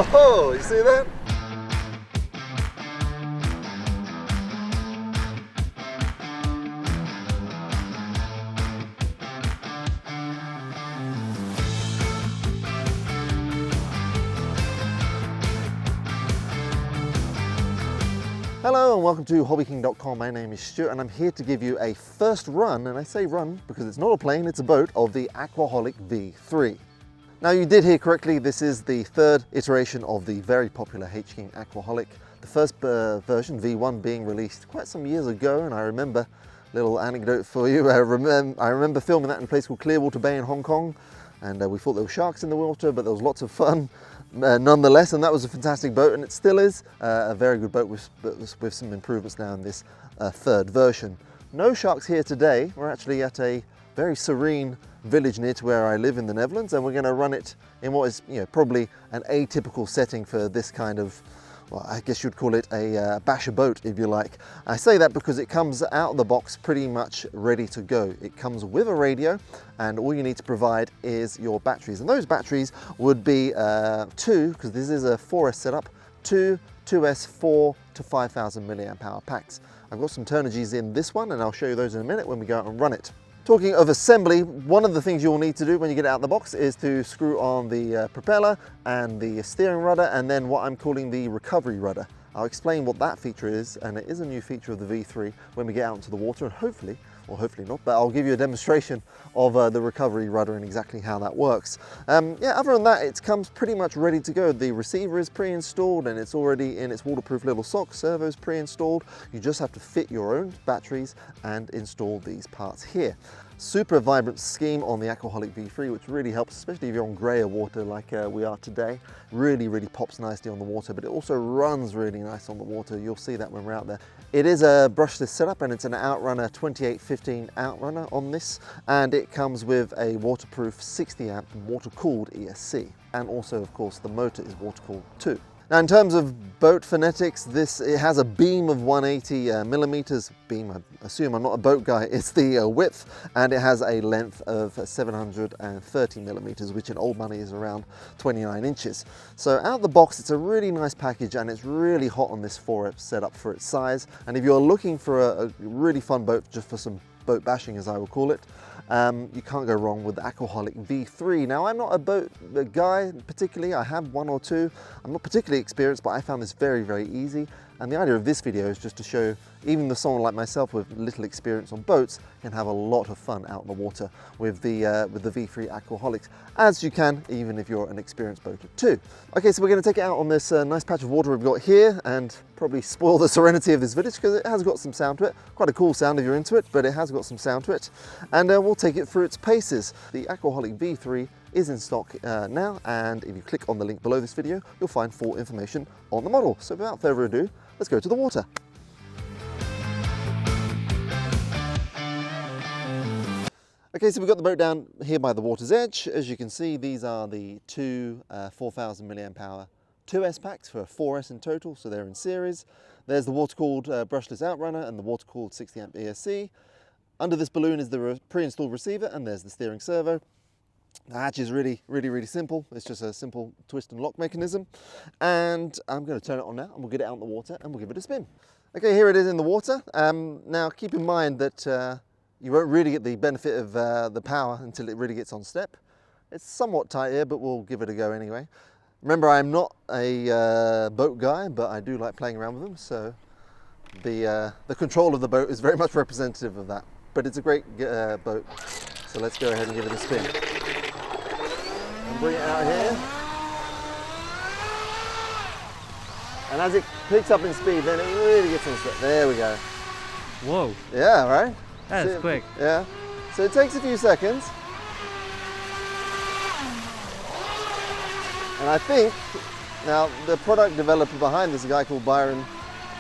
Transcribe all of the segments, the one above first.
Whoa, you see that? Hello and welcome to HobbyKing.com. My name is Stuart and I'm here to give you a first run, and I say run because it's not a plane, it's a boat, of the Aquaholic V3. Now you did hear correctly, this is the third iteration of the very popular H-King Aquaholic. The first version, V1, being released quite some years ago, and I remember, little anecdote for you, I remember filming that in a place called Clearwater Bay in Hong Kong, and we thought there were sharks in the water, but there was lots of fun nonetheless, and that was a fantastic boat, and it still is a very good boat with some improvements now in this third version. No sharks here today. We're actually at a very serene village near to where I live in the Netherlands, and we're going to run it in what is, probably an atypical setting for this kind of, well, I guess you'd call it a basher boat, if you like. I say that because it comes out of the box pretty much ready to go. It comes with a radio, and all you need to provide is your batteries. And those batteries would be two, because this is a 4S setup, two 2S 4 to 5,000 milliamp hour packs. I've got some Turnigies in this one, and I'll show you those in a minute when we go out and run it. Talking of assembly, one of the things you'll need to do when you get it out of the box is to screw on the propeller and the steering rudder, and then what I'm calling the recovery rudder. I'll explain what that feature is, and it is a new feature of the V3 when we get out into the water, and hopefully, or hopefully not, but I'll give you a demonstration of the recovery rudder and exactly how that works. Yeah, other than that, it comes pretty much ready to go. The receiver is pre-installed and it's already in its waterproof little sock. Servo's pre-installed. You just have to fit your own batteries and install these parts here. Super vibrant scheme on the Aquaholic V3, which really helps, especially if you're on grayer water like we are today. Really pops nicely on the water, but it also runs really nice on the water. You'll see that when we're out there. It is a brushless setup, and it's an outrunner 2815 outrunner on this, and it comes with a waterproof 60 amp water-cooled ESC, and also of course the motor is water-cooled too. Now in terms of boat phonetics, it has a beam of 180 millimeters. Beam, I assume I'm not a boat guy, it's the width, and it has a length of 730 millimeters, which in old money is around 29 inches. So out the box, it's a really nice package, and it's really hot on this 4S setup for its size. And if you're looking for a really fun boat, just for some boat bashing as I will call it, you can't go wrong with the Aquaholic V3. Now I'm not a boat guy particularly, I have one or two. I'm not particularly experienced, but I found this very easy. And the idea of this video is just to show even someone like myself with little experience on boats can have a lot of fun out in the water with the V3 Aquaholics, as you can even if you're an experienced boater too. Okay, so we're going to take it out on this nice patch of water we've got here, and probably spoil the serenity of this village because it has got some sound to it. Quite a cool sound if you're into it, but it has got some sound to it. And we'll take it through its paces. The Aquaholic V3 is in stock now, and if you click on the link below this video, you'll find full information on the model. So without further ado, let's go to the water. Okay, so we've got the boat down here by the water's edge. As you can see, these are the two 4,000 milliamp hour 2S packs for 4S in total, so they're in series. There's the water-cooled brushless outrunner and the water-cooled 60 amp ESC. Under this balloon is the pre-installed receiver, and there's the steering servo. The hatch is really simple. It's just a simple twist and lock mechanism. And I'm going to turn it on now, and we'll get it out in the water and we'll give it a spin. Okay, here it is in the water. Now keep in mind that you won't really get the benefit of the power until it really gets on step. It's somewhat tight here, but we'll give it a go anyway. Remember, I'm not a boat guy, but I do like playing around with them, so the control of the boat is very much representative of that. But it's a great boat, so let's go ahead and give it a spin. And bring it out here. And as it picks up in speed, then it really gets on step. There we go. Whoa. Yeah, right? That's quick. Yeah. So it takes a few seconds. And I think, now the product developer behind this, a guy called Byron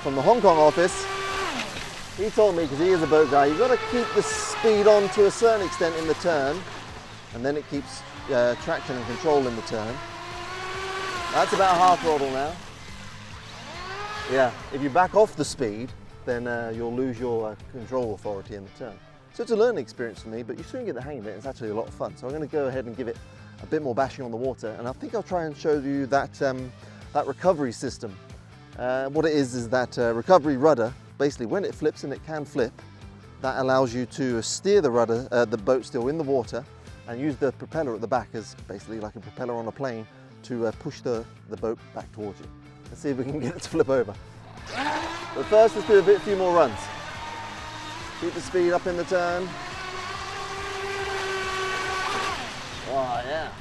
from the Hong Kong office, he told me, because he is a boat guy, you've got to keep the speed on to a certain extent in the turn, and then it keeps traction and control in the turn. That's about half throttle now. Yeah, if you back off the speed, then you'll lose your control authority in the turn. So it's a learning experience for me, but you soon get the hang of it. It's actually a lot of fun. So I'm going to go ahead and give it a bit more bashing on the water, and I think I'll try and show you that that recovery system. What it is that recovery rudder, basically when it flips, and it can flip, that allows you to steer the rudder, the boat still in the water, and use the propeller at the back as basically like a propeller on a plane to push the boat back towards you. Let's see if we can get it to flip over. But first, let's do a few more runs. Keep the speed up in the turn. Oh yeah.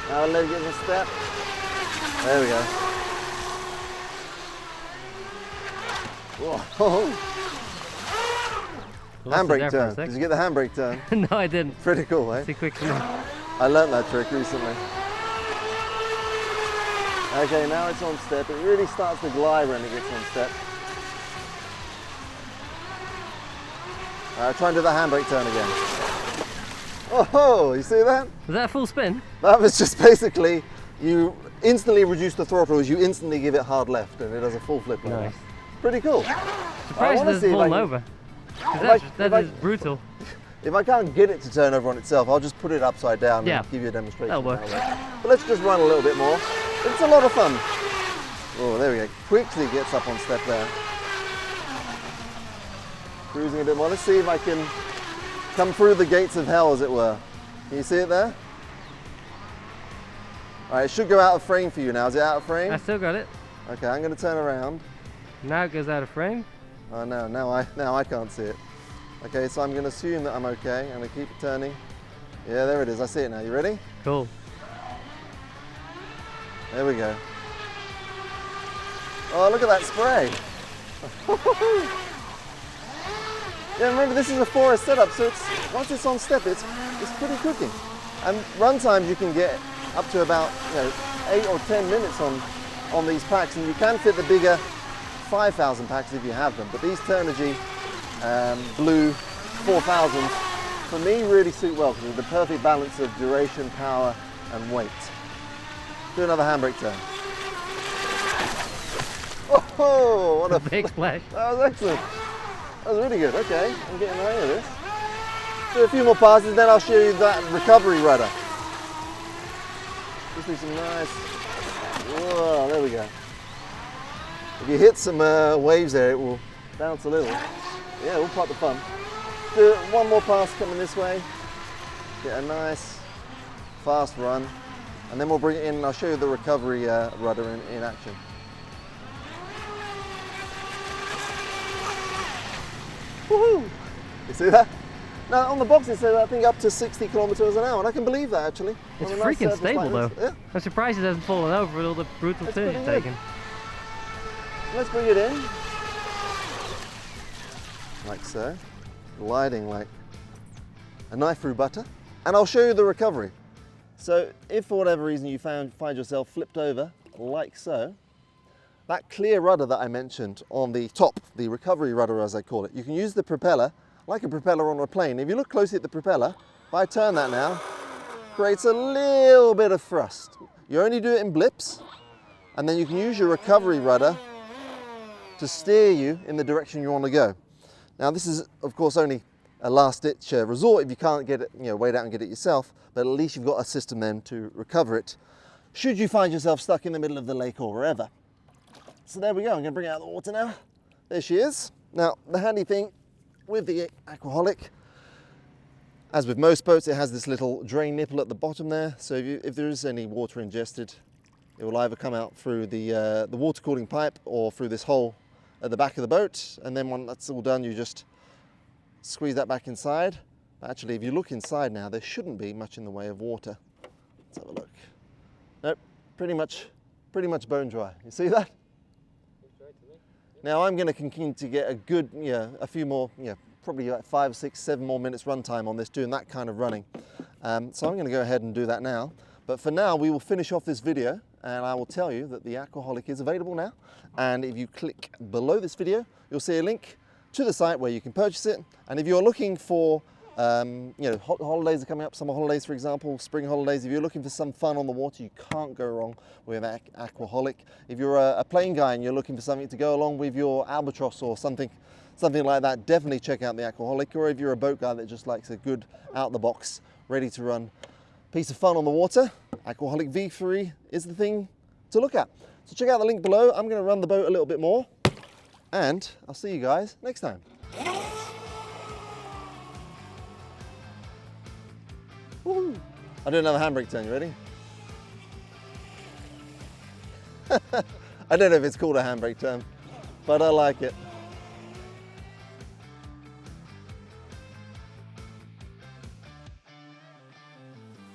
Now let it get in a step. There we go. Whoa. Handbrake turn. Did you get the handbrake turn? No, I didn't. Pretty cool, eh? Too quick for me. I learnt that trick recently. Okay, now it's on step. It really starts to glide when it gets on step. Alright, try and do the handbrake turn again. Oh, you see that? Was that a full spin? That was just basically, you instantly reduce the throttle as you instantly give it hard left, and it does a full flip like that. Pretty cool. Surprised it doesn't fall over. That is brutal. If I can't get it to turn over on itself, I'll just put it upside down and give you a demonstration. That'll work. But let's just run a little bit more. It's a lot of fun. Oh, there we go. Quickly gets up on step there. Cruising a bit more. Let's see if I can come through the gates of hell, as it were. Can you see it there? All right, it should go out of frame for you now. Is it out of frame? I still got it. Okay, I'm going to turn around. Now it goes out of frame. Oh no, now I can't see it. Okay, so I'm going to assume that I'm okay. I'm going to keep it turning. Yeah, there it is. I see it now. You ready? Cool. There we go. Oh, look at that spray. Yeah, remember this is a 4S setup, so once it's on step, it's pretty cooking. And run times you can get up to about 8 or 10 minutes on these packs, and you can fit the bigger 5,000 packs if you have them. But these Turnigy Blue 4000s, for me, really suit well because of the perfect balance of duration, power, and weight. Do another handbrake turn. Oh, what a big splash. That was excellent. That was really good. Okay, I'm getting the hang of this. Do a few more passes, then I'll show you that recovery rudder. Just do some nice. Whoa, there we go. If you hit some waves there, it will bounce a little. Yeah, we'll part the fun. Do one more pass coming this way. Get a nice, fast run. And then we'll bring it in and I'll show you the recovery rudder in action. Woohoo! You see that? Now on the box it says I think up to 60 kilometers an hour, and I can believe that actually. It's freaking stable though. Yeah. I'm surprised it hasn't fallen over with all the brutal turns it's taken. Let's bring it in. Like so. Gliding like a knife through butter. And I'll show you the recovery. So if for whatever reason you find yourself flipped over, like so, that clear rudder that I mentioned on the top, the recovery rudder as I call it, you can use the propeller, like a propeller on a plane. If you look closely at the propeller, if I turn that now, creates a little bit of thrust. You only do it in blips, and then you can use your recovery rudder to steer you in the direction you want to go. Now this is of course only a last-ditch resort if you can't get it, wade out and get it yourself, but at least you've got a system then to recover it should you find yourself stuck in the middle of the lake or wherever. So there we go, I'm going to bring it out of the water now. There she is. Now the handy thing with the Aquaholic, as with most boats, it has this little drain nipple at the bottom there, so if there is any water ingested, it will either come out through the water cooling pipe or through this hole at the back of the boat, and then when that's all done you just squeeze that back inside. But actually if you look inside now, there shouldn't be much in the way of water. Let's have a look. Nope, pretty much bone dry. You see that? Now I'm going to continue to get a good, a few more, probably like 5, 6, 7 more minutes run time on this, doing that kind of running. So I'm going to go ahead and do that now. But for now, we will finish off this video, and I will tell you that the Aquaholic is available now. And if you click below this video, you'll see a link to the site where you can purchase it. And if you're looking for, holidays are coming up, summer holidays, for example, spring holidays. If you're looking for some fun on the water, you can't go wrong with Aquaholic. If you're a plane guy and you're looking for something to go along with your albatross or something like that, definitely check out the Aquaholic. Or if you're a boat guy that just likes a good out the box, ready to run piece of fun on the water, Aquaholic V3 is the thing to look at. So check out the link below. I'm going to run the boat a little bit more, and I'll see you guys next time. Woo. I do another handbrake turn, you ready? I don't know if it's called a handbrake turn, but I like it.